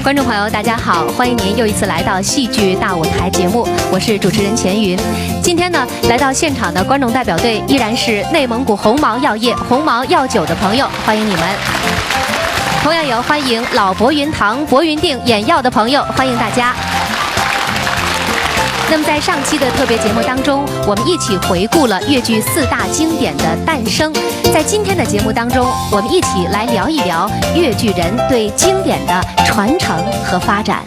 观众朋友，大家好，欢迎您又一次来到戏剧大舞台节目，我是主持人钱云。今天呢，来到现场的观众代表队依然是内蒙古红毛药业、红毛药酒的朋友，欢迎你们。同样有欢迎老博云堂、博云定眼药的朋友，欢迎大家。那么在上期的特别节目当中，我们一起回顾了粤剧4大经典的诞生。在今天的节目当中，我们一起来聊一聊粤剧人对经典的传承和发展。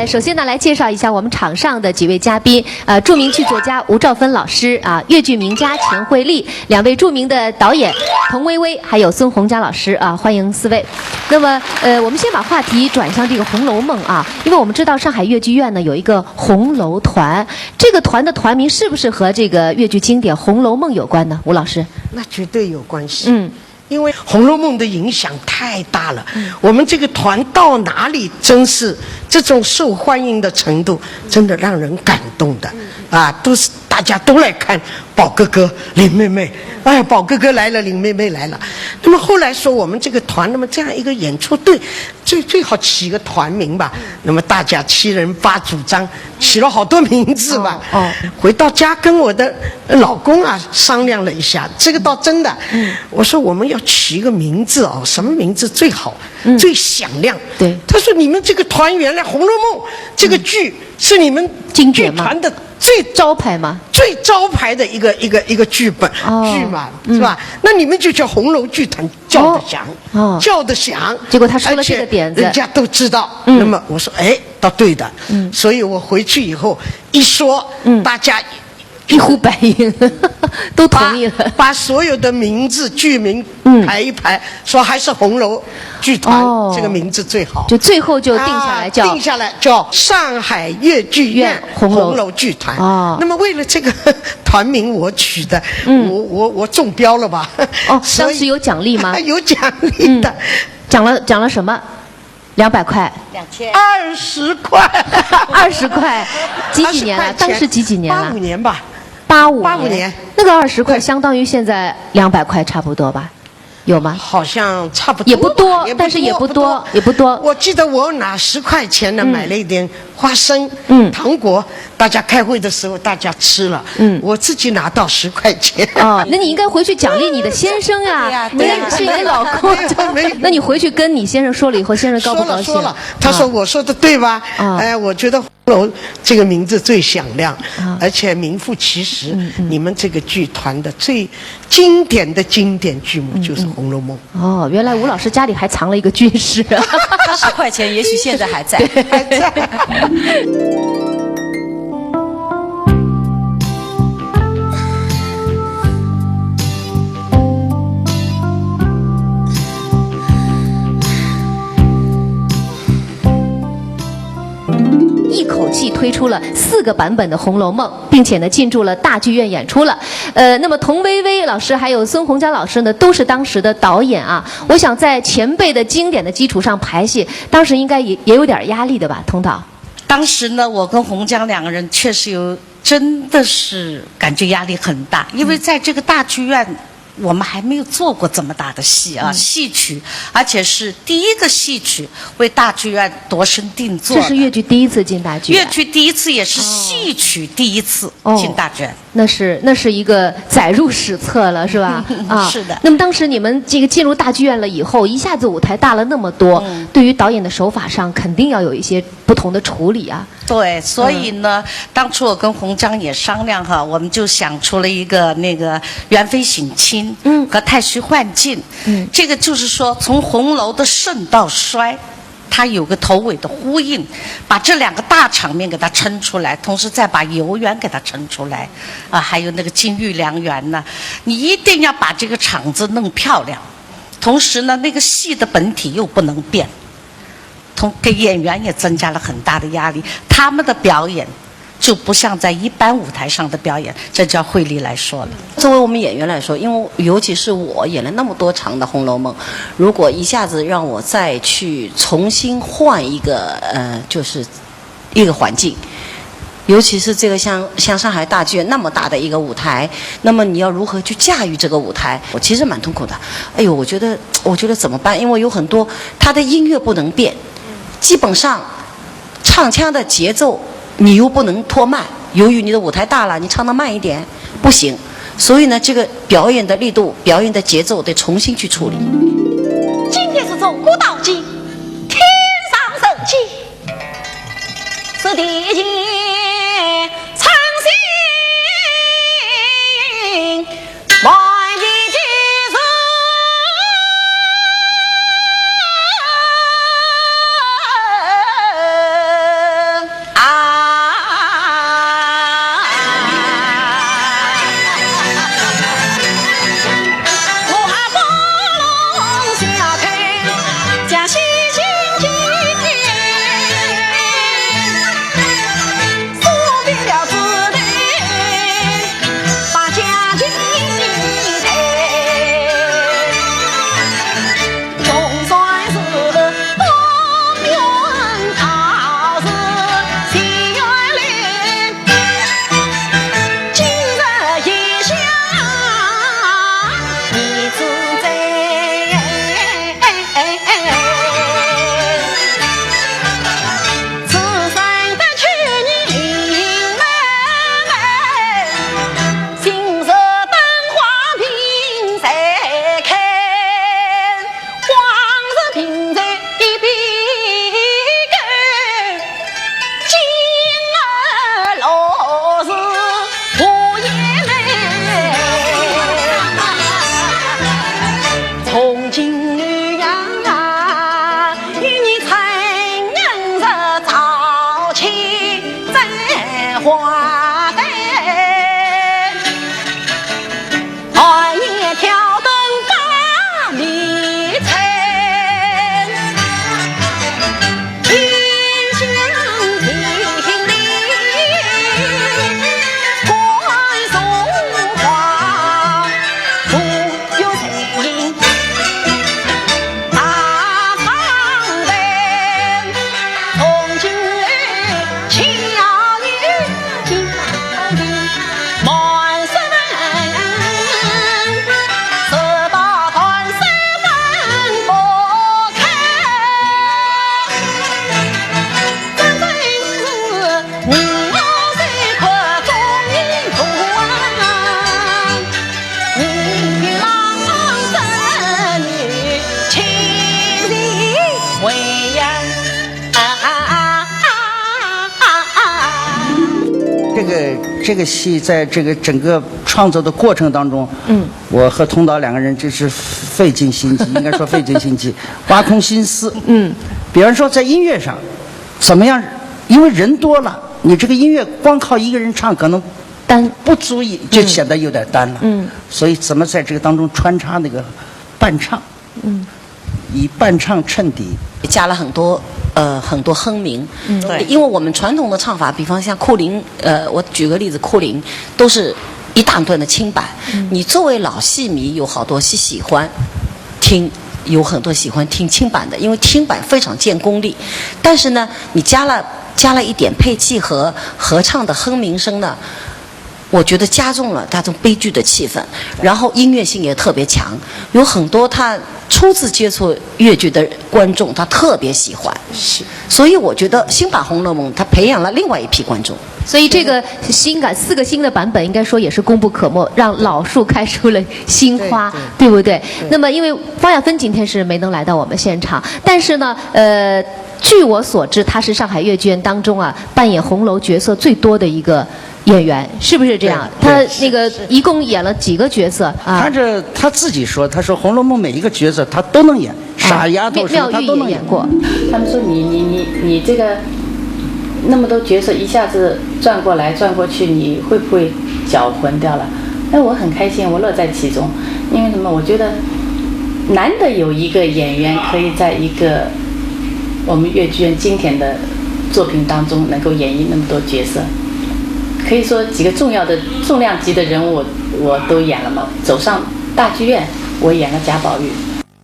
首先呢，来介绍一下我们场上的几位嘉宾，著名剧作家吴兆芬老师啊，粤剧名家钱惠丽，2位著名的导演童薇薇，还有孙洪佳老师啊，欢迎4位。那么，我们先把话题转向这个《红楼梦》啊，因为我们知道上海粤剧院呢有一个红楼团，这个团的团名是不是和这个粤剧经典《红楼梦》有关呢？吴老师，那绝对有关系。因为《红楼梦》的影响太大了，我们这个团到哪里，真是这种受欢迎的程度，真的让人感动的啊！都是大家都来看宝哥哥、林妹妹，哎呀，宝哥哥来了，林妹妹来了。那么后来说我们这个团，那么这样一个演出队，最好起个团名吧。那么大家7人8主张，起了好多名字吧。回到家跟我的老公啊商量了一下，这个倒真的，我说我们要起一个名字哦，什么名字最好，最响亮？对，他说你们这个团原来《红楼梦》这个剧是你们剧团的最招牌吗？最招牌的一个剧本剧嘛，是吧？那你们就叫红楼剧团，叫得响，叫得响。结果他说了这个点子，人家都知道。那么我说，哎，倒对的。所以我回去以后一说，大家一呼百应，都同意了，把所有的名字剧名排一排，说还是红楼剧团这个名字最好，就最后就定下来叫上海粤剧院红楼剧团。那么为了这个团名我取的，我中标了吧？当时有奖励吗？有奖励的，奖了什么？200块，20块，20块，几年了？当时几年了？85年吧。85年，那个20块相当于现在200块差不多吧？有吗？好像差不多，也不多，但是也不多。我记得我拿10块钱呢，买了一点花生、糖果，大家开会的时候大家吃了。我自己拿到10块钱。那你应该回去奖励你的先生呀，是你的老公。那你回去跟你先生说了以后，先生高不高兴？说了，他说我说的对吧？哎，我觉得红楼这个名字最响亮，而且名副其实。你们这个剧团的最经典剧目就是《红楼梦》。原来吴老师家里还藏了一个军师啊！10块钱也许现在还在，还在。一口气推出了4个版本的《红楼梦》，并且呢进驻了大剧院演出了。那么童薇薇老师还有孙洪佳老师呢，都是当时的导演啊。我想在前辈的经典的基础上排戏，当时应该也有点压力的吧，童导？当时呢，我跟洪江2个人确实真的是感觉压力很大，因为在这个大剧院。我们还没有做过这么大的戏啊，戏曲，而且是第一个戏曲为大剧院度身定做。这是粤剧第一次进大剧院。粤剧第一次，也是戏曲第一次进大剧院。那是一个载入史册了，是吧？是的。那么当时你们这个进入大剧院了以后，一下子舞台大了那么多，对于导演的手法上肯定要有一些不同的处理啊。对，所以呢，当初我跟洪江也商量哈，我们就想出了一个那个元妃省亲，和太虚幻境，这个就是说从红楼的盛到衰，它有个头尾的呼应，把这2个大场面给它撑出来，同时再把游园给它撑出来，还有那个金玉良缘呢，你一定要把这个场子弄漂亮，同时呢，那个戏的本体又不能变。给演员也增加了很大的压力。他们的表演就不像在一般舞台上的表演，这叫慧丽来说了。作为我们演员来说，因为尤其是我演了那么多场的《红楼梦》，如果一下子让我再去重新换一个就是一个环境，尤其是这个像上海大剧院那么大的一个舞台，那么你要如何去驾驭这个舞台？我其实蛮痛苦的。哎呦，我觉得怎么办？因为有很多它的音乐不能变，基本上唱腔的节奏你又不能拖慢，由于你的舞台大了，你唱得慢一点不行。所以呢，这个表演的力度、表演的节奏得重新去处理。今天是中国道经，天上圣旨，是地界苍心，万里之上这个戏在这个整个创作的过程当中，我和童导两个人真是费尽心机，应该说费尽心机，挖空心思。比方说在音乐上，怎么样？因为人多了，你这个音乐光靠一个人唱可能单不足以，就显得有点单了。所以怎么在这个当中穿插那个伴唱？以伴唱衬底，加了很多哼鸣，对，因为我们传统的唱法，比方像库林，我举个例子，库林都是一大段的轻板，你作为老戏迷，有好多是喜欢听，有很多喜欢听轻板的，因为轻板非常见功力，但是呢，你加了一点配器和合唱的哼鸣声呢，我觉得加重了那种悲剧的气氛，然后音乐性也特别强，有很多他初次接触越剧的观众，他特别喜欢。是，所以我觉得新版《红楼梦》它培养了另外一批观众。所以这个4个新的版本，应该说也是功不可没，让老树开出了新花， 对不对？那么因为方亚芬今天是没能来到我们现场，但是呢，据我所知，他是上海越剧院当中扮演红楼角色最多的一个演员，是不是这样？他那个一共演了几个角色啊？他自己说，他说《红楼梦》每一个角色他都能演，傻丫头什么他都能演过。他们说你这个那么多角色一下子转过来转过去，你会不会搅混掉了？那我很开心，我乐在其中。因为什么？我觉得难得有一个演员可以在一个我们越剧院经典的作品当中能够演绎那么多角色，可以说几个重要的重量级的人物我都演了嘛。走上大剧院，我演了贾宝玉。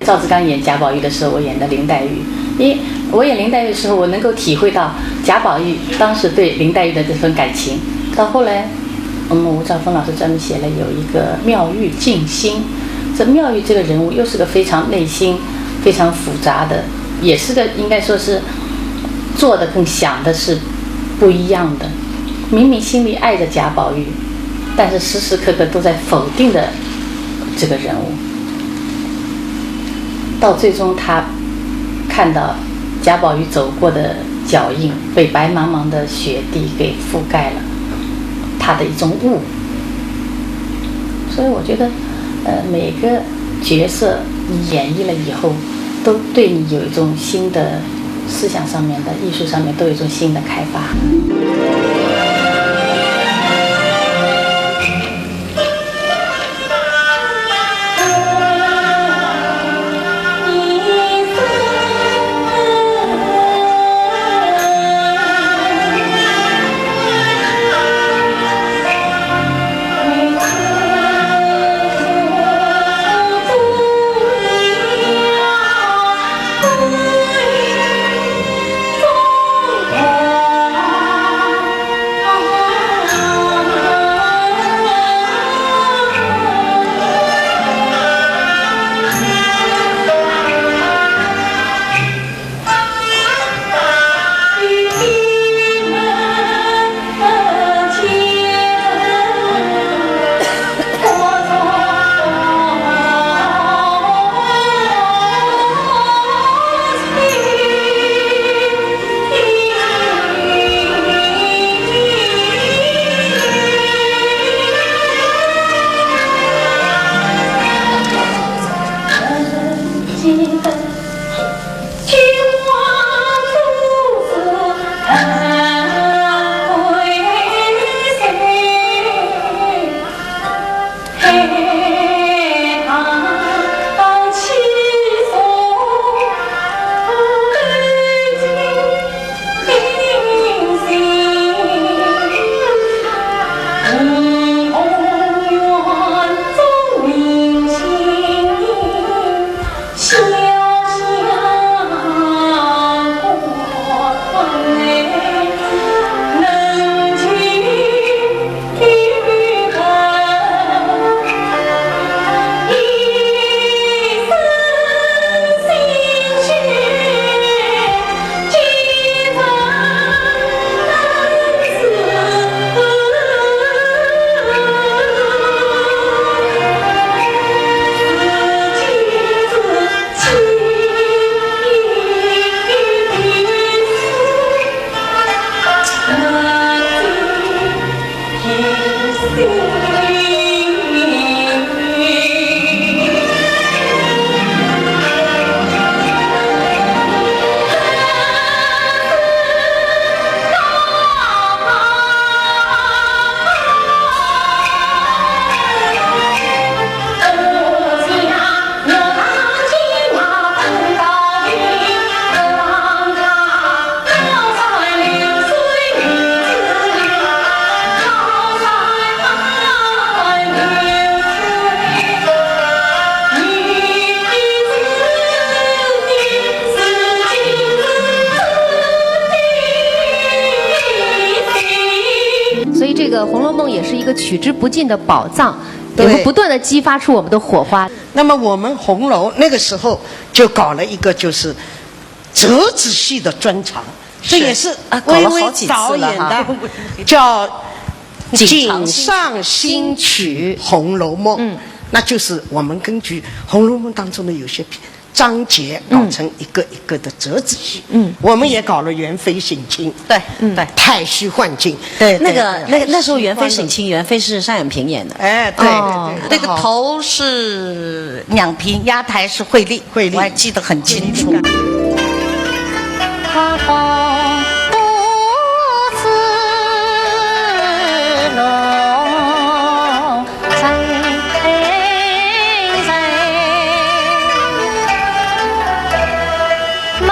赵志刚演贾宝玉的时候，我演的林黛玉。因为我演林黛玉的时候，我能够体会到贾宝玉当时对林黛玉的这份感情。到后来，吴兆峰老师专门写了有一个妙玉静心。这妙玉这个人物又是个非常内心非常复杂的，也是个应该说是做的跟想的是不一样的。明明心里爱着贾宝玉，但是时时刻刻都在否定的这个人物。到最终他看到贾宝玉走过的脚印被白茫茫的雪地给覆盖了，他的一种悟。所以我觉得每个角色你演绎了以后，都对你有一种新的思想上面的艺术上面都有一种新的开发。《红楼梦》也是一个取之不尽的宝藏，也对会不断的激发出我们的火花。那么我们红楼那个时候就搞了一个就是折子戏的专场，这也是搞了微微好几次了导演的哈，叫《锦锦上新曲红楼梦》。那就是我们根据《红楼梦》当中的有些章节搞成一个一个的折子戏。我们也搞了元妃省亲，对，对，太虚幻境。对，那时候元妃省亲，元妃是单眼平演的。哎，对对对，那个头是两颦，压台是惠丽，惠丽我还记得很清楚。他风独自浓在门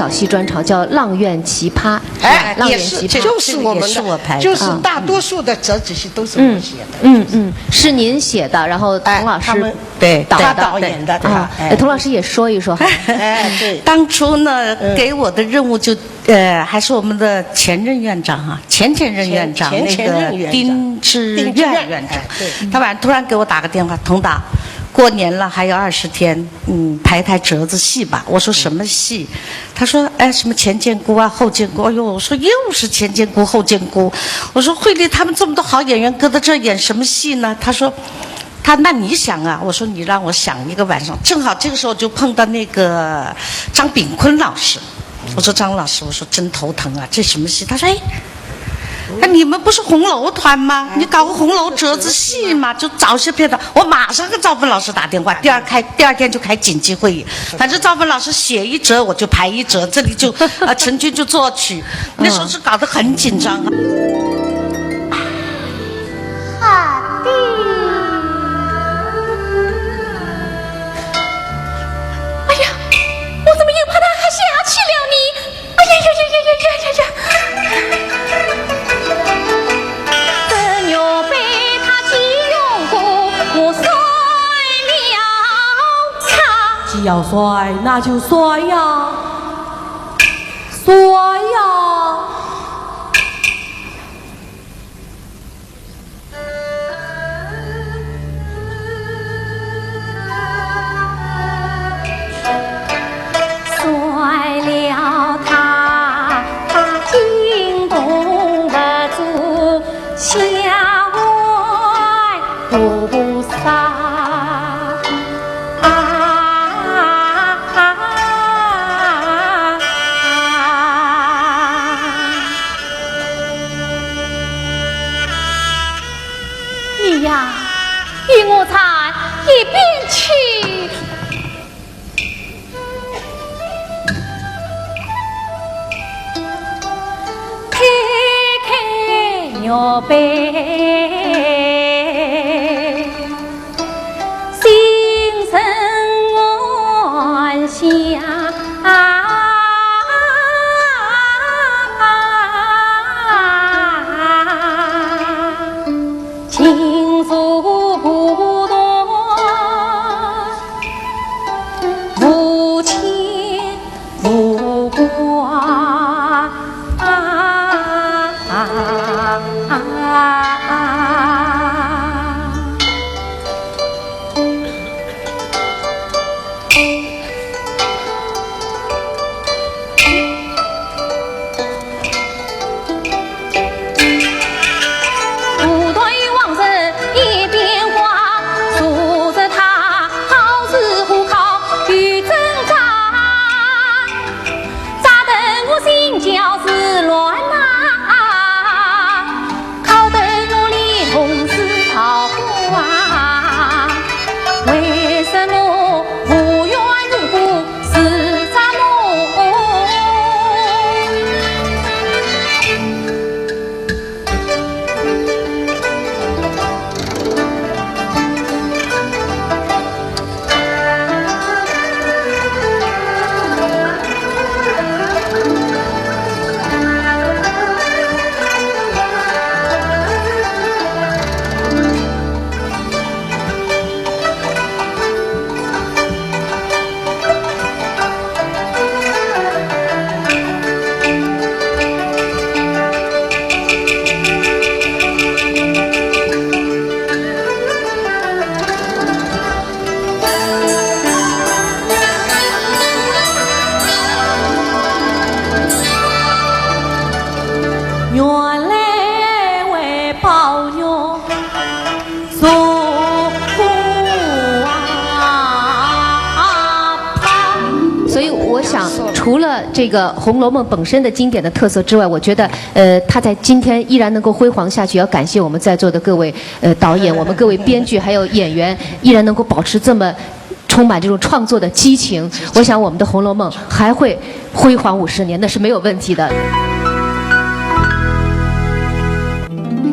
老戏专场，叫《阆苑奇葩》。哎，阆也是，苑奇葩就是我们这个也是我排的，的就是大多数的折子戏都是我写的。是您写的，然后童老师他们对他导演的啊。童老师也说一说哈。对，当初呢，给我的任务就还是我们的前任院长哈，前任院长前那个任院长丁志丁志愿院长对，他晚上突然给我打个电话，童导。过年了，还有20天，排台折子戏吧。我说什么戏？他说，哎，什么前见姑啊，后见姑。哎呦，我说又是前见姑后见姑。我说惠利他们这么多好演员，搁到这儿演什么戏呢？他说，那你想啊？我说你让我想一个晚上，正好这个时候就碰到那个张炳坤老师。我说张老师，我说真头疼啊，这什么戏？他说，哎，你们不是红楼团吗？你搞个红楼折子戏嘛，就找些片段。我马上跟赵芬老师打电话，第二天就开紧急会议。反正赵芬老师写一折，我就排一折，这里就陈军就作曲。那时候是搞得很紧张啊。汉帝，哎呀，我怎么又怕他还下去了呢？哎呀呀呀呀呀呀呀！要摔那就摔呀，摔呀！摔了他惊动不住，小爱菩萨。与我在一边去，开开鸟杯，心生安详。除了这个《红楼梦》本身的经典的特色之外，我觉得它在今天依然能够辉煌下去，要感谢我们在座的各位导演，我们各位编剧还有演员，依然能够保持这么充满这种创作的激情。我想我们的《红楼梦》还会辉煌50年，那是没有问题的。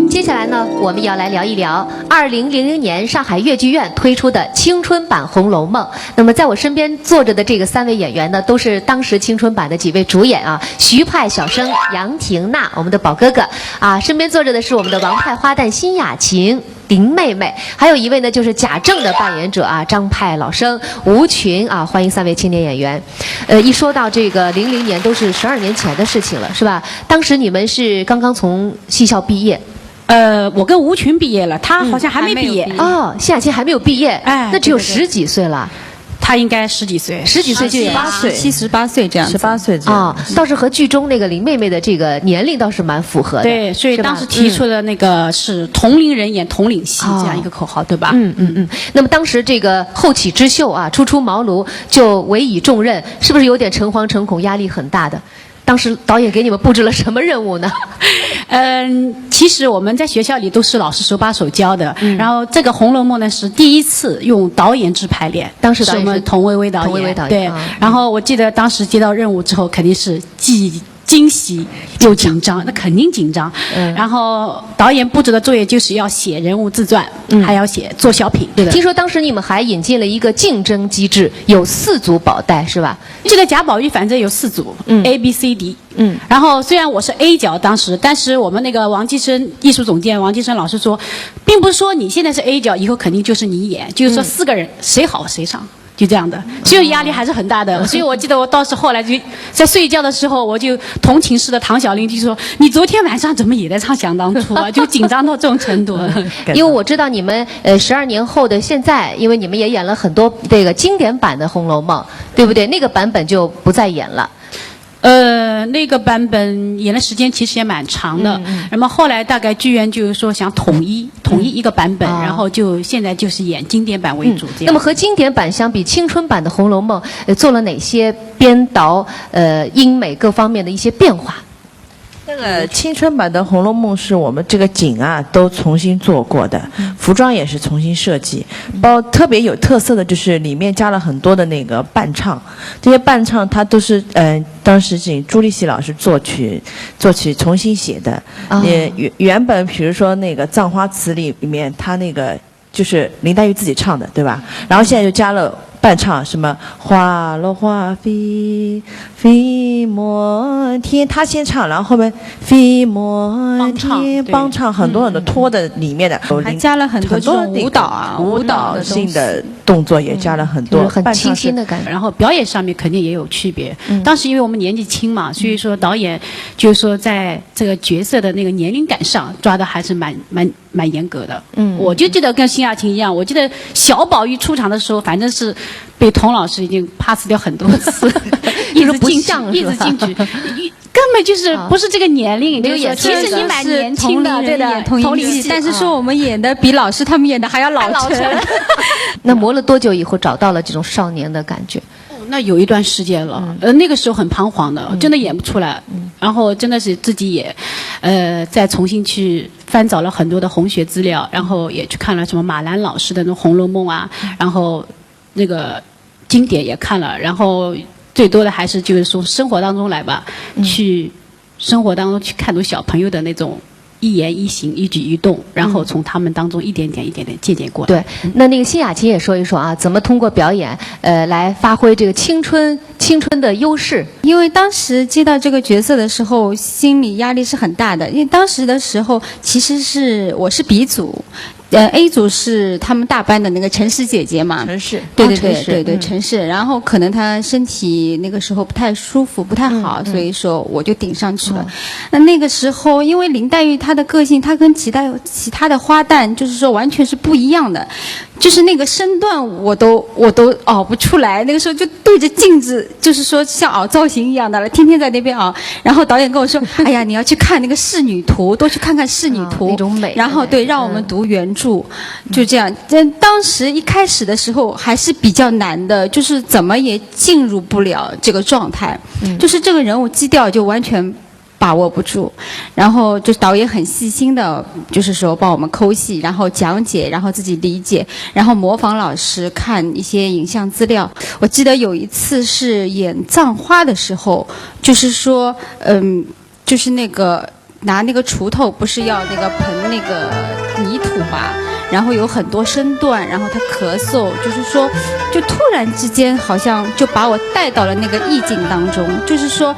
接下来呢？呢，我们要来聊一聊2000年上海越剧院推出的青春版《红楼梦》。那么在我身边坐着的这个3位演员呢，都是当时青春版的几位主演啊，徐派小生杨婷娜，我们的宝哥哥啊，身边坐着的是我们的王派花旦辛雅琴。林妹妹，还有一位呢，就是贾政的扮演者啊，张派老生吴群啊，欢迎3位青年演员。一说到这个00年，都是12年前的事情了，是吧？当时你们是刚刚从戏校毕业。我跟吴群毕业了，他好像还没毕业。哦，辛雅琴还没有毕业，哎，那只有10几岁了。他应该10几岁，10几岁就18岁，17、18岁这样，18岁这样。倒是和剧中那个林妹妹的这个年龄倒是蛮符合的。对，所以当时提出的那个是同龄人演同龄戏这样一个口号，对吧？那么当时这个后起之秀啊，初出茅庐就委以重任，是不是有点诚惶诚恐，压力很大的？当时导演给你们布置了什么任务呢？其实我们在学校里都是老师手把手教的。然后这个《红楼梦》呢是第一次用导演制排练，当时是我们童薇薇导演。对。然后我记得当时接到任务之后，肯定是既惊喜又紧张，那肯定紧张。然后导演布置的作业就是要写人物自传，还要做小品。对的。听说当时你们还引进了一个竞争机制，有4组宝黛，是吧？这个贾宝玉反正有4组，A、B、C、D。然后虽然我是 A 角当时，但是我们那个王继生艺术总监王继生老师说，并不是说你现在是 A 角，以后肯定就是你演，就是说4个人谁好谁上。就这样的，所以压力还是很大的。所以我记得我当时后来就在睡觉的时候，我就同寝室的唐小玲就说：“你昨天晚上怎么也在唱响当初啊？”就紧张到这种程度。因为我知道你们12年后的现在，因为你们也演了很多这个经典版的《红楼梦》，对不对？那个版本就不再演了。那个版本演的时间其实也蛮长的，那么后来大概剧院就是说想统一一个版本，然后就现在就是演经典版为主这样。那么和经典版相比，青春版的《红楼梦》做了哪些编导、音美各方面的一些变化？那个青春版的《红楼梦》是我们这个景啊都重新做过的，服装也是重新设计，特别有特色的就是里面加了很多的那个伴唱，这些伴唱它都是当时请朱立喜老师作曲重新写的。原本比如说那个《葬花词》里面，他那个就是林黛玉自己唱的，对吧？然后现在就加了伴唱，什么花落花飞飞摩天，他先唱，然后后面飞摩天帮唱，很多很多拖的里面的，还加了很多这种舞蹈啊，舞蹈性的动作也加了很多，很清新的感觉。然后表演上面肯定也有区别。当时因为我们年纪轻嘛，所以说导演就是说在这个角色的那个年龄感上抓的还是蛮严格的。我就记得跟辛雅琴一样，我记得小宝玉出场的时候，反正是被童老师已经 pass 掉很多次，一直进去，根本就是不是这个年龄，就是说其实你蛮年轻的，对的，同龄戏，但是说我们演的比老师他们演的还要老成。那磨了多久以后找到了这种少年的感觉？那有一段时间了，那个时候很彷徨的，真的演不出来，然后真的是自己也，再重新去翻找了很多的红学资料，然后也去看了什么马兰老师的那《红楼梦》啊，然后那个经典也看了，然后最多的还是就是从生活当中来吧，去生活当中去看到小朋友的那种一言一行一举一动，然后从他们当中一点点借鉴过来。对，那个辛雅琴也说一说啊，怎么通过表演来发挥这个青春的优势？因为当时接到这个角色的时候，心理压力是很大的，因为当时的时候其实我是B组。A 组是他们大班的那个陈氏姐姐嘛，陈氏，对，陈氏。然后可能她身体那个时候不太舒服，不太好，所以说我就顶上去了。那个时候，因为林黛玉她的个性，她跟其他的花旦就是说完全是不一样的，就是那个身段我都熬不出来。那个时候就对着镜子，就是说像熬造型一样的了，天天在那边熬。然后导演跟我说：“哎呀，你要去看那个仕女图，多去看看仕女图，那种美。”然后对，让我们读原著。就这样，当时一开始的时候还是比较难的，就是怎么也进入不了这个状态，就是这个人物基调就完全把握不住。然后就是导演很细心的，就是说帮我们抠戏，然后讲解，然后自己理解，然后模仿老师看一些影像资料。我记得有一次是演葬花的时候，就是说，就是那个拿那个锄头，不是要那个盆那个泥土嘛，然后有很多身段，然后他咳嗽，就是说，就突然之间好像就把我带到了那个意境当中，就是说。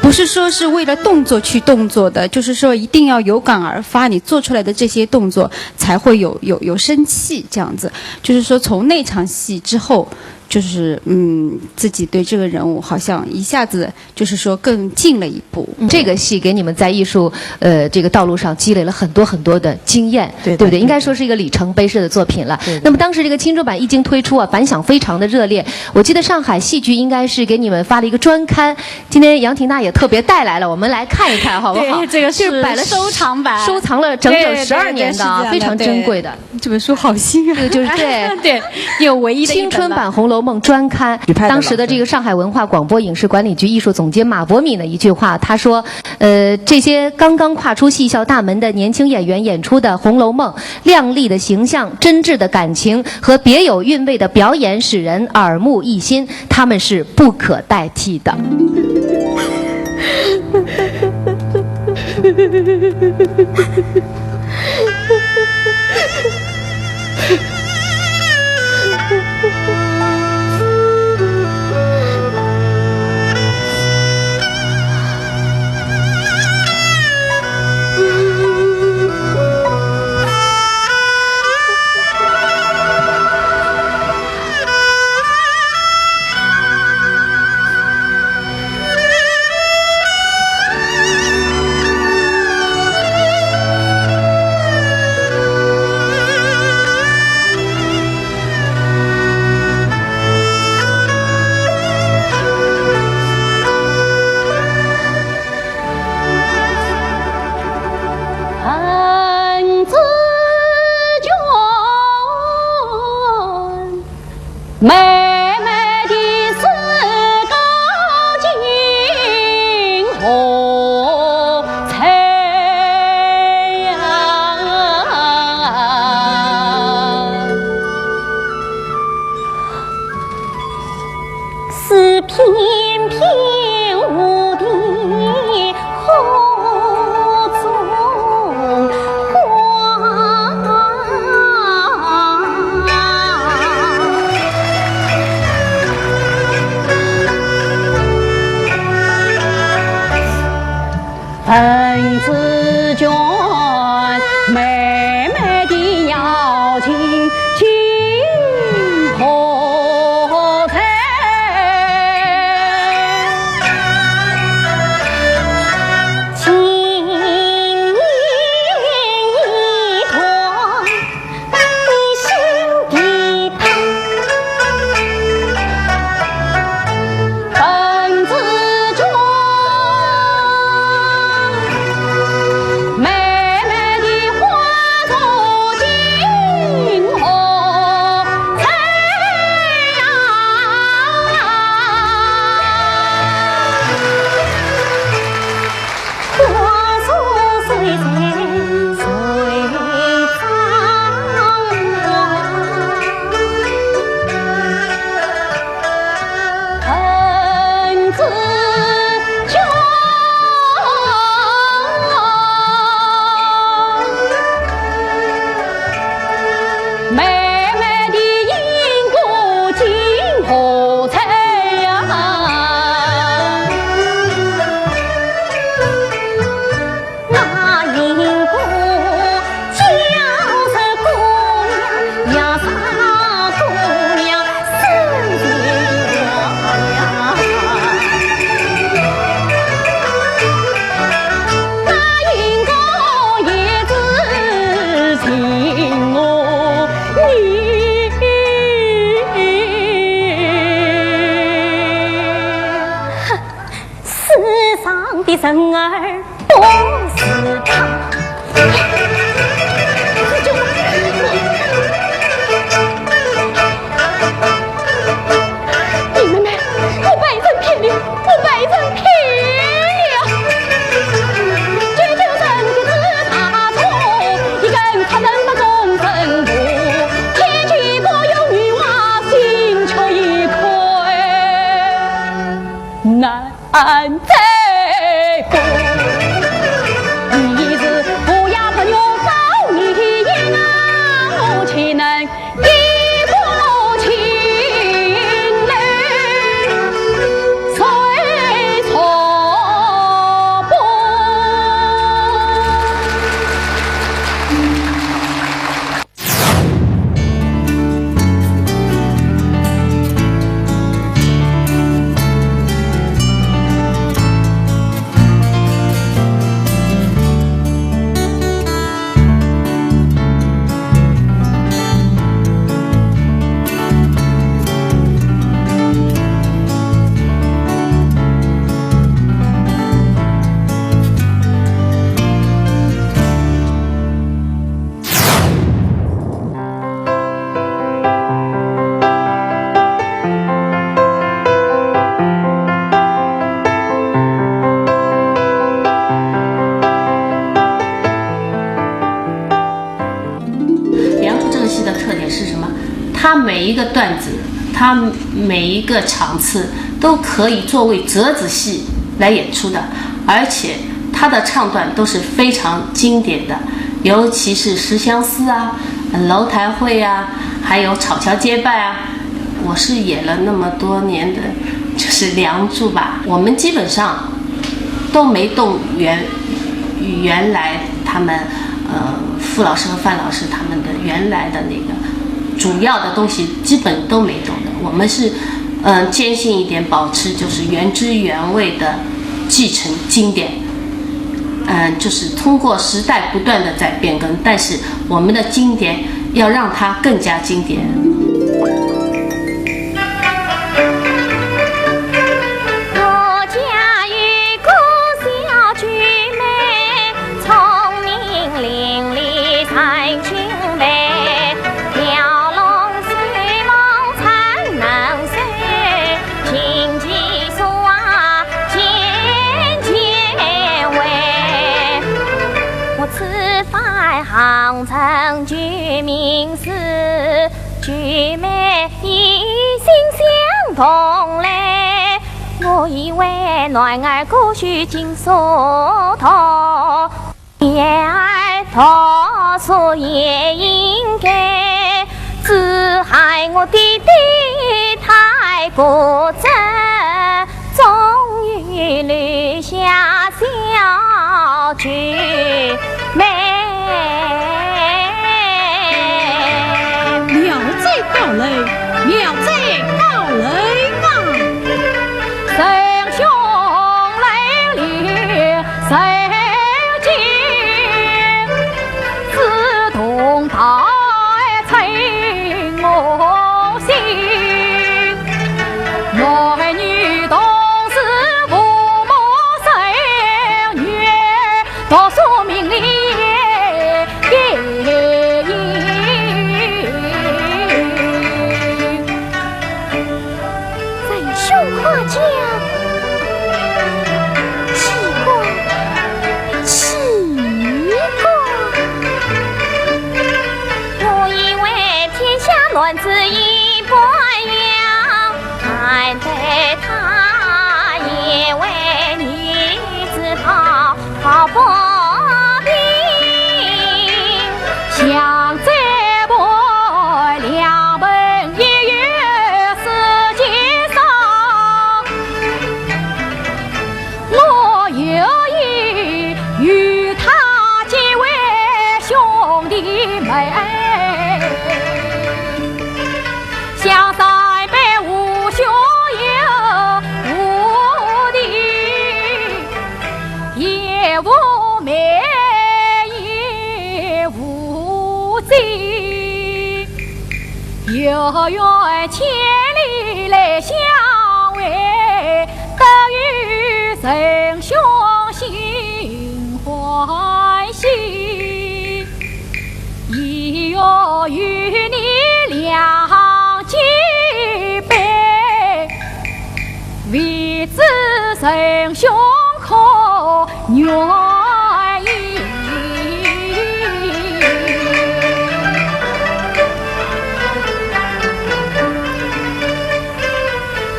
不是说是为了动作去动作的，就是说一定要有感而发，你做出来的这些动作才会有生气，这样子。就是说从那场戏之后，就是自己对这个人物好像一下子就是说更进了一步。这个戏给你们在艺术这个道路上积累了很多很多的经验，对不对？应该说是一个里程碑式的作品了。那么当时这个青春版一经推出啊，反响非常的热烈。我记得上海戏剧应该是给你们发了一个专刊，今天杨婷娜也特别带来了，我们来看一看好不好？对，这个是摆了收藏版，收藏了整整12年的，非常珍贵的。这本书好新啊！这个就是对，有唯一的青春版《红楼梦》专刊。当时的这个上海文化广播影视管理局艺术总监马伯敏的一句话，他说：这些刚刚跨出戏校大门的年轻演员演出的《红楼梦》，亮丽的形象、真挚的感情和别有韵味的表演，使人耳目一新，他们是不可代替的。妹妹的四高金红彩呀，是翩翩舞的红中花。他每一个段子，他每一个场次都可以作为折子戏来演出的，而且他的唱段都是非常经典的，尤其是《十相思》啊、楼台会啊，还有《草桥接拜》啊。我是演了那么多年的，就是《梁祝》吧。我们基本上都没动原来他们傅老师和范老师他们的原来的那个主要的东西，基本都没动的。我们是坚信一点，保持就是原汁原味的继承经典。就是通过时代不断的在变更，但是我们的经典要让它更加经典。杭城居民是居民一心相同嘞，我以为男儿过须尽所托，女儿托出也应该，只害我弟弟太过真，终于留下小菊妹。到来，妙哉到来啊！神兄来了，神经自动大催我心，男女同是父母生女，多说明理。乱子一波扬，难得他也为女子讨不平，想这波两本一月世界上，我有意与他结为兄弟妹。像三百无兄友无弟，也无妹也无弟，有缘千里来相会，得与神兄心欢喜，亦有与你俩为子神兄可愿意，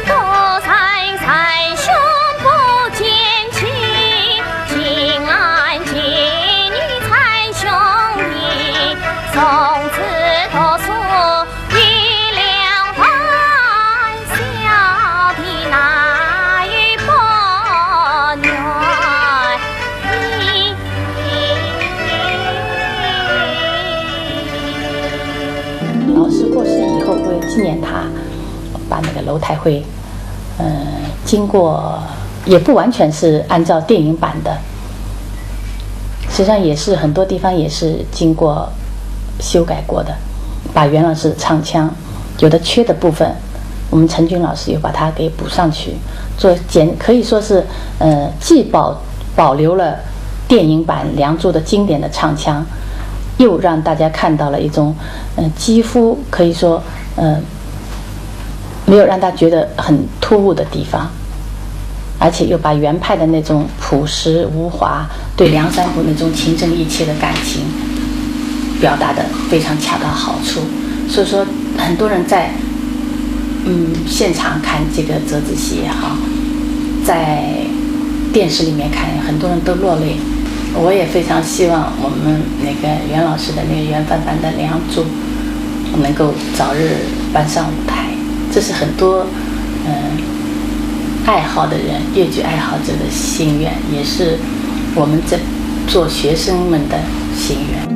多财神兄不见亲，情难见女才兄弟，从此多数。纪念他，把那个楼台会，经过也不完全是按照电影版的，实际上也是很多地方也是经过修改过的，把袁老师的唱腔有的缺的部分，我们陈军老师又把它给补上去，可以说是既保留了电影版《梁祝》的经典的唱腔，又让大家看到了一种几乎可以说没有让他觉得很突兀的地方，而且又把原派的那种朴实无华对梁山伯那种情真意切的感情表达得非常恰到好处，所以说很多人在现场看这个折子戏也好，在电视里面看，很多人都落泪。我也非常希望我们那个袁老师的那个袁帆帆的《梁祝》能够早日搬上舞台，这是很多爱好的人、越剧爱好者的心愿，也是我们这做学生们的心愿。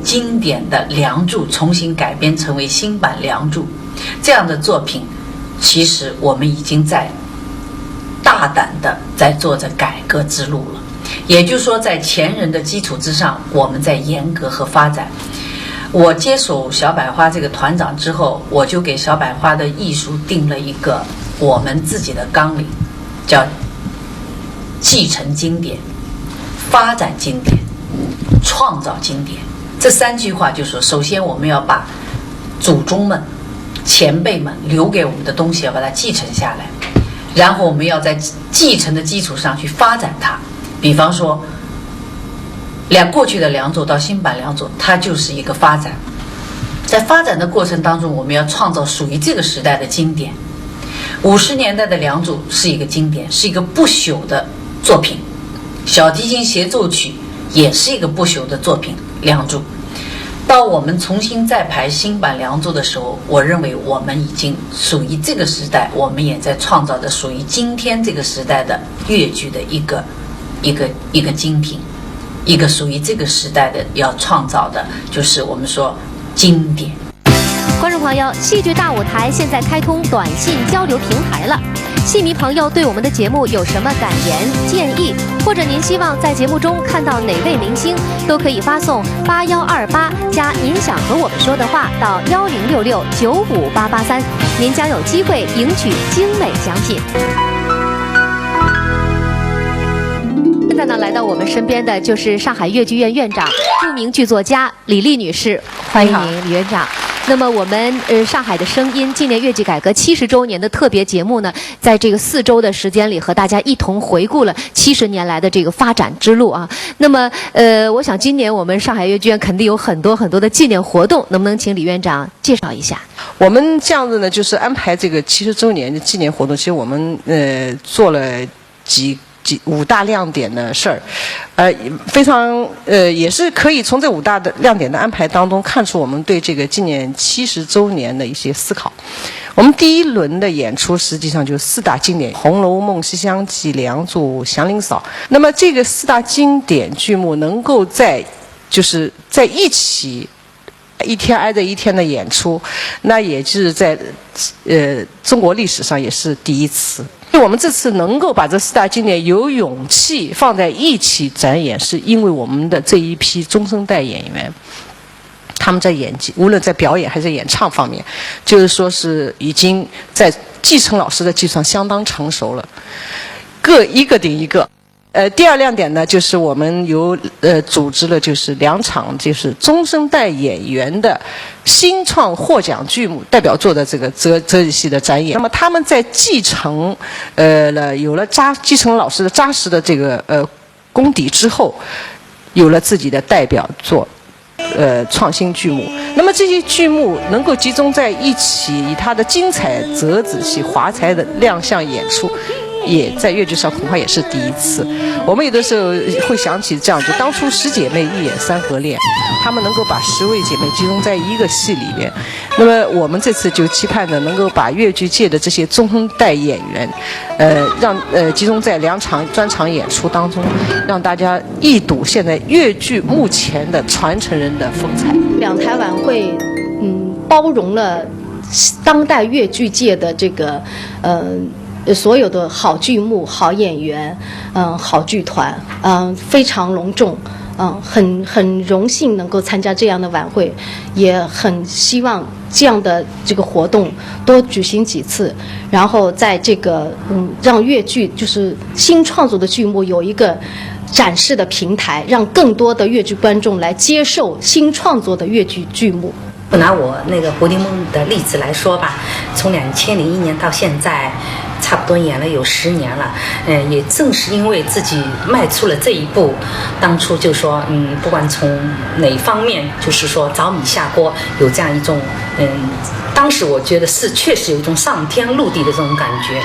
经典的《梁祝》重新改编成为新版《梁祝》，这样的作品，其实我们已经在大胆的在做着改革之路了。也就是说，在前人的基础之上，我们在严格和发展。我接手小百花这个团长之后，我就给小百花的艺术定了一个我们自己的纲领，叫继承经典、发展经典、创造经典。这3句话就说，首先我们要把祖宗们前辈们留给我们的东西要把它继承下来，然后我们要在继承的基础上去发展它。比方说，过去的梁左到新版梁左，它就是一个发展。在发展的过程当中，我们要创造属于这个时代的经典。50年代的梁左是一个经典，是一个不朽的作品。小提琴协奏曲也是一个不朽的作品，梁祝。到我们重新再排新版梁祝的时候，我认为我们已经属于这个时代，我们也在创造着属于今天这个时代的越剧的一个精品，一个属于这个时代的要创造的，就是我们说经典。观众朋友，戏剧大舞台现在开通短信交流平台了。戏迷朋友对我们的节目有什么感言建议，或者您希望在节目中看到哪位明星，都可以发送8128加您想和我们说的话到1066-95883，您将有机会赢取精美奖品。现在呢，来到我们身边的就是上海越剧院院长、著名剧作家李丽女士，欢迎您，李院长。那么我们上海的声音纪念越剧改革70周年的特别节目呢，在这个4周的时间里，和大家一同回顾了70年来的这个发展之路啊。那么我想今年我们上海越剧院肯定有很多很多的纪念活动，能不能请李院长介绍一下？我们这样子呢，就是安排这个70周年的纪念活动，其实我们做了5大亮点的事儿，非常也是可以从这5大的亮点的安排当中看出我们对这个纪念70周年的一些思考。我们第一轮的演出实际上就是4大经典：《红楼梦》、《西厢记》、《梁祝》、《祥林嫂》。那么这个4大经典剧目能够在一起一天挨着一天的演出，那也就是在中国历史上也是第一次。我们这次能够把这4大经典有勇气放在一起展演，是因为我们的这一批中生代演员，他们在演技，无论在表演还是演唱方面，就是说是已经在继承老师的基础上相当成熟了，各一个顶一个。第二亮点呢，就是我们组织了就是2场就是中生代演员的新创获奖剧目代表作的这个折子戏的展演。那么他们在继承继承老师的扎实的这个功底之后，有了自己的代表作。创新剧目，那么这些剧目能够集中在一起，以它的精彩折子戏、华彩的亮相演出，也在越剧上恐怕也是第一次。我们有的时候会想起这样，就当初10姐妹一演3合练，她们能够把10位姐妹集中在一个戏里边。那么我们这次就期盼着能够把越剧界的这些中生代演员，集中在2场专场演出当中，让大家一睹现在越剧目前的传承人的风采。两台晚会，包容了当代越剧界的这个所有的好剧目、好演员，好剧团，非常隆重，很荣幸能够参加这样的晚会，也很希望这样的这个活动多举行几次，然后在这个让越剧就是新创作的剧目有一个展示的平台，让更多的越剧观众来接受新创作的越剧剧目。不拿我那个蝴蝶梦的例子来说吧，从2001年到现在，差不多演了有10年了。也正是因为自己迈出了这一步，当初就说，不管从哪方面，就是说着迷下锅，有这样一种，当时我觉得是确实有一种上天入地的这种感觉，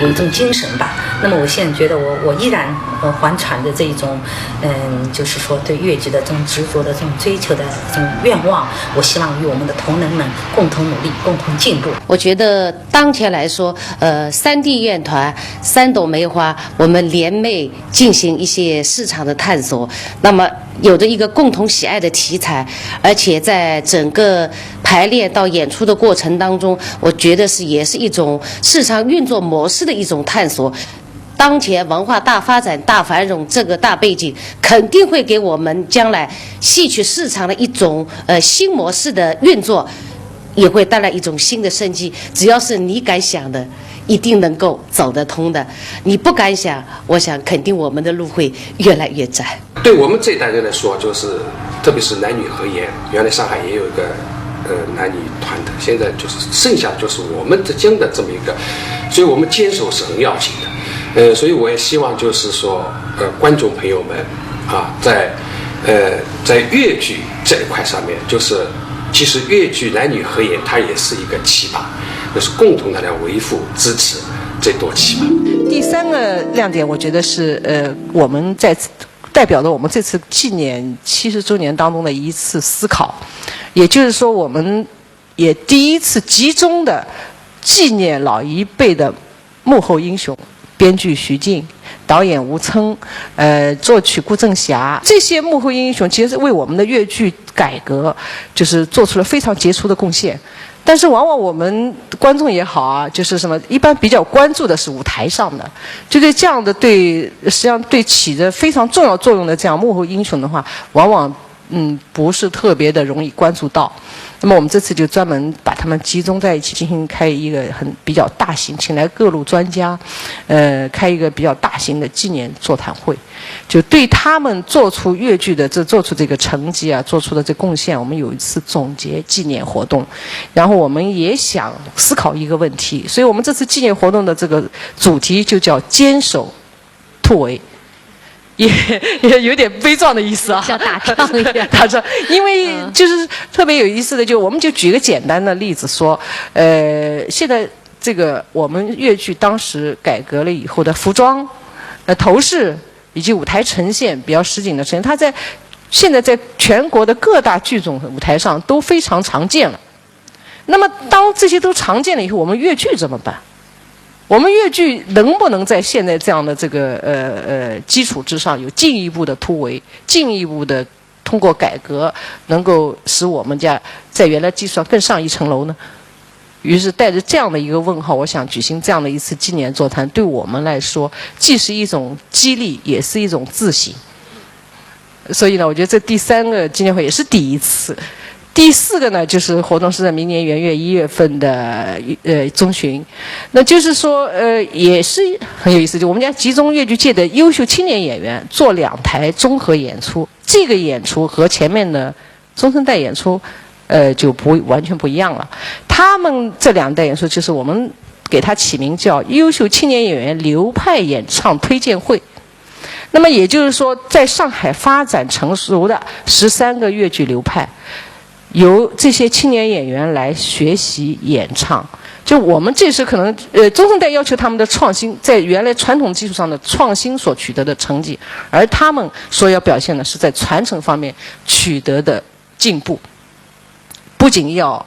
有一种精神吧。那么我现在觉得我依然怀揣着这一种，就是说对越剧的这种执着的这种追求的这种愿望，我希望与我们的同仁们共同努力，共同进步。我觉得当前来说，3地院团、3朵梅花，我们联袂进行一些市场的探索，那么有着一个共同喜爱的题材，而且在整个排练到演出的过程当中，我觉得也是一种市场运作模式的一种探索。当前文化大发展、大繁荣这个大背景，肯定会给我们将来戏曲市场的一种新模式的运作，也会带来一种新的生机。只要是你敢想的，一定能够走得通的。你不敢想，我想肯定我们的路会越来越窄。对我们这一代人来说，就是特别是男女合演，原来上海也有一个男女团的，现在就是剩下就是我们之间的这么一个，所以我们坚守是很要紧的。所以我也希望就是说，观众朋友们啊，在粤剧这一块上面，就是其实粤剧男女合演，它也是一个旗帜，就是共同的来维护支持这朵旗帜。第三个亮点，我觉得是我们在代表了我们这次纪念70周年当中的一次思考，也就是说，我们也第一次集中的纪念老一辈的幕后英雄，编剧徐静，导演吴铮，作曲顾正霞，这些幕后英雄其实为我们的粤剧改革就是做出了非常杰出的贡献。但是往往我们观众也好啊，就是什么，一般比较关注的是舞台上的，就对这样的实际上对起着非常重要作用的这样幕后英雄的话，往往不是特别的容易关注到。那么我们这次就专门把他们集中在一起，进行开一个比较大型，请来各路专家，开一个比较大型的纪念座谈会，就对他们做出粤剧的做出这个成绩啊，做出的这贡献，我们有一次总结纪念活动。然后我们也想思考一个问题，所以我们这次纪念活动的这个主题就叫坚守突围。也有点悲壮的意思啊，像打仗一样。打仗，因为就是特别有意思的，就我们就举个简单的例子说，现在这个我们粤剧当时改革了以后的服装、头饰以及舞台呈现比较实景的呈现，它现在在全国的各大剧种舞台上都非常常见了。那么当这些都常见了以后，我们粤剧怎么办？我们粤剧能不能在现在这样的这个基础之上有进一步的突围，进一步的通过改革，能够使我们家在原来基础上更上一层楼呢？于是带着这样的一个问号，我想举行这样的一次纪念座谈，对我们来说既是一种激励，也是一种自省。所以呢，我觉得这第三个纪念会也是第一次。第四个呢，就是活动是在明年元月1月份的中旬，那就是说也是很有意思，就我们家集中粤剧界的优秀青年演员做2台综合演出，这个演出和前面的中生代演出就完全不一样了。他们这2代演出就是我们给它起名叫优秀青年演员流派演唱推荐会。那么也就是说，在上海发展成熟的13个粤剧流派，由这些青年演员来学习演唱。就我们这是可能中生代要求他们的创新，在原来传统基础上的创新所取得的成绩，而他们所要表现的是在传承方面取得的进步。不仅要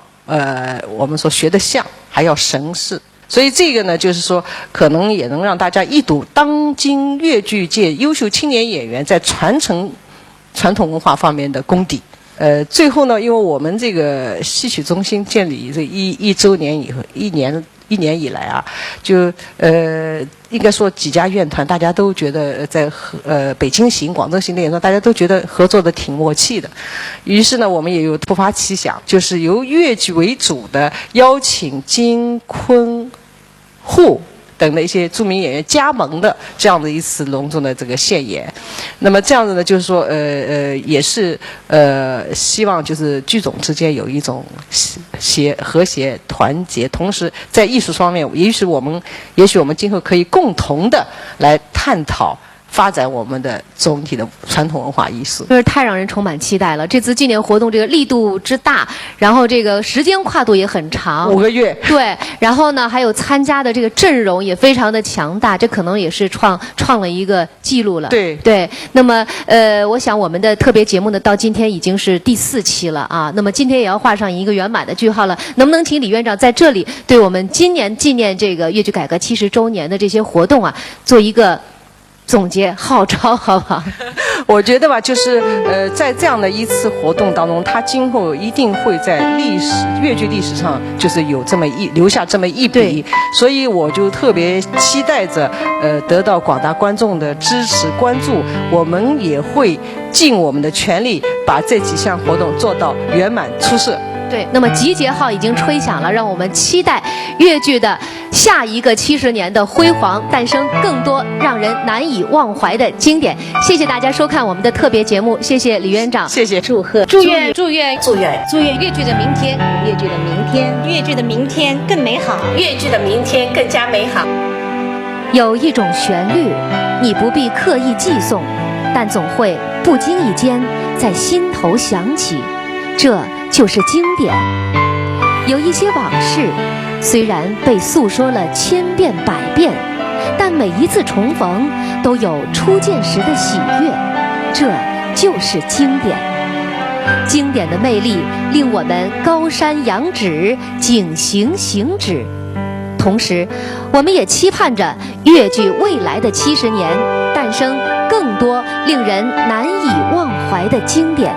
我们说学得像，还要神似。所以这个呢，就是说可能也能让大家一睹当今粤剧界优秀青年演员在传承传统文化方面的功底。最后呢，因为我们这个戏曲中心建立这一周年以后，一年以来啊，就应该说几家院团大家都觉得在北京行、广州行的演出，大家都觉得合作的挺默契的。于是呢，我们也有突发奇想，就是由粤剧为主的邀请京、昆、沪等的一些著名演员加盟的这样的一次隆重的这个献演。那么这样子呢，就是说也是希望就是剧种之间有一种和谐团结，同时在艺术方面，也许我们今后可以共同的来探讨发展我们的总体的传统文化艺术，真是太让人充满期待了。这次纪念活动这个力度之大，然后这个时间跨度也很长，5个月。对，然后呢，还有参加的这个阵容也非常的强大，这可能也是创了一个记录了。对。那么我想我们的特别节目呢，到今天已经是第4期了啊。那么今天也要画上一个圆满的句号了。能不能请李院长在这里对我们今年纪念这个粤剧改革70周年的这些活动啊，做一个总结号召，好不好？我觉得吧，就是在这样的一次活动当中，它今后一定会在粤剧历史上就是有留下这么一笔，所以我就特别期待着得到广大观众的支持关注，我们也会尽我们的全力把这几项活动做到圆满出色。对，那么集结号已经吹响了，让我们期待粤剧的下一个70年的辉煌，诞生更多让人难以忘怀的经典。谢谢大家收看我们的特别节目，谢谢李院长，谢谢，祝贺，祝愿粤剧的明天，粤剧的明天，粤剧的明天更美好，粤剧的明天更加美好。有一种旋律，你不必刻意寄诵，但总会不经意间在心头响起，这就是经典。有一些往事，虽然被诉说了千遍百遍，但每一次重逢都有初见时的喜悦，这就是经典。经典的魅力令我们高山仰止，景行行止。同时，我们也期盼着粤剧未来的70年诞生更多令人难以忘怀的经典。